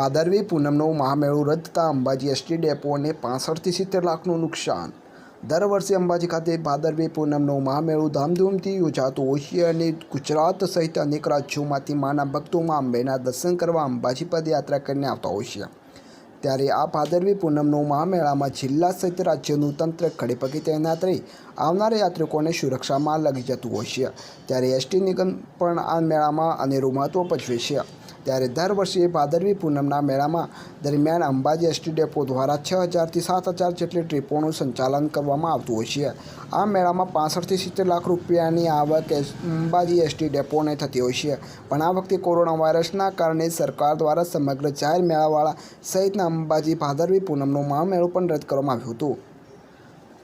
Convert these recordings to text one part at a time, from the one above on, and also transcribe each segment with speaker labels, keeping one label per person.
Speaker 1: ભાદરવી પૂનમનો મહામેળો રદ થતાં અંબાજી એસટી ડેપોને 65 થી 70 લાખનું નુકસાન। દર વર્ષે અંબાજી ખાતે ભાદરવી પૂનમનો મહામેળો ધામધૂમથી યોજાતો હોય છે અને ગુજરાત સહિત અનેક રાજ્યોમાંથી માના ભક્તો માં અંબેના દર્શન કરવા અંબાજી પદયાત્રા કરીને આવતા હોય છે। ત્યારે આ ભાદરવી પૂનમનો મહામેળામાં જિલ્લા સહિત રાજ્યનું તંત્ર ખડેપગે તૈનાત રહી આવનારા યાત્રિકોને સુરક્ષામાં લાગી જતું હોય છે। ત્યારે એસટી નિગમ પણ આ મેળામાં અનેરું મહત્વ ભજવે છે। ત્યારે દર વર્ષે ભાદરવી પૂનમના મેળામાં દરમિયાન અંબાજી એસટી ડેપો દ્વારા 6000 થી 7000 જેટલી ટ્રીપોનું સંચાલન કરવામાં આવતું હોય છે। આ મેળામાં 65 થી 70 લાખ રૂપિયાની આવક અંબાજી એસટી ડેપોને થતી હોય છે। પણ આ વખતે કોરોના વાયરસના કારણે સરકાર દ્વારા સમગ્ર જાહેર મેળાવાળા સહિતના અંબાજી ભાદરવી પૂનમનો મહામેળો પણ રદ કરવામાં આવ્યો હતો।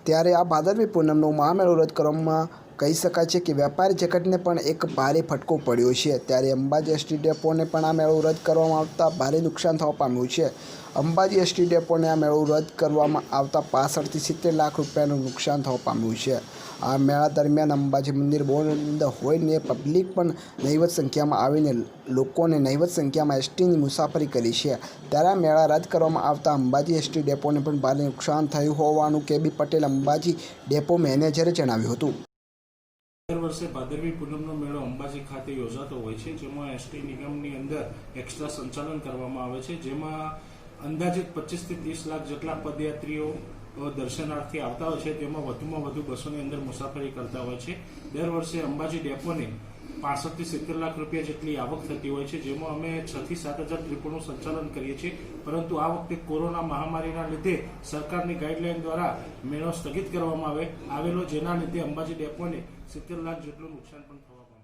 Speaker 1: ત્યારે આ ભાદરવી પૂનમનો મહામેળો રદ કરવામાં કહી શકાય છે કે વેપારી જગતને પણ એક ભારે ફટકો પડ્યો છે। ત્યારે અંબાજી એસટી ડેપોને પણ આ મેળો રદ કરવામાં આવતા ભારે નુકસાન થવા પામ્યું છે। અંબાજી એસટી ડેપોને આ મેળો રદ કરવામાં આવતા 65 થી 70 લાખ રૂપિયાનું નુકસાન થવા પામ્યું છે। આ મેળા દરમિયાન અંબાજી મંદિર બંધ હોઈને પબ્લિક પણ નહીવત સંખ્યામાં આવીને લોકોને નહીવત સંખ્યામાં એસટીની મુસાફરી કરી છે। ત્યારે આ મેળા રદ કરવામાં આવતા અંબાજી એસટી ડેપોને પણ ભારે નુકસાન થયું હોવાનું કેબી પટેલ અંબાજી ડેપો મેનેજરે જણાવ્યું હતું।
Speaker 2: દર વર્ષે ભાદરવી પૂનમનો મેળો અંબાજી ખાતે યોજાતો હોય છે, જેમાં એસટી નિગમની અંદર એક્સ્ટ્રા સંચાલન કરવામાં આવે છે, જેમાં અંદાજિત 25 થી 30 લાખ જેટલા પદયાત્રીઓ દર્શનાર્થી આવતા હોય છે। તેમાં વધુમાં વધુ બસોની અંદર મુસાફરી કરતા હોય છે। દર વર્ષે અંબાજી ડેપોને 65 થી 70 લાખ રૂપિયા જેટલી આવક થતી હોય છે, જેમાં અમે 6 થી 7000 ટ્રીપોનું સંચાલન કરીએ છીએ। પરંતુ આ વખતે કોરોના મહામારીના લીધે સરકારની ગાઈડલાઈન દ્વારા મેળો સ્થગિત કરવામાં આવેલો, જેના લીધે અંબાજી ડેપોને 70 લાખ જેટલું નુકસાન પણ થવા પામ્યું।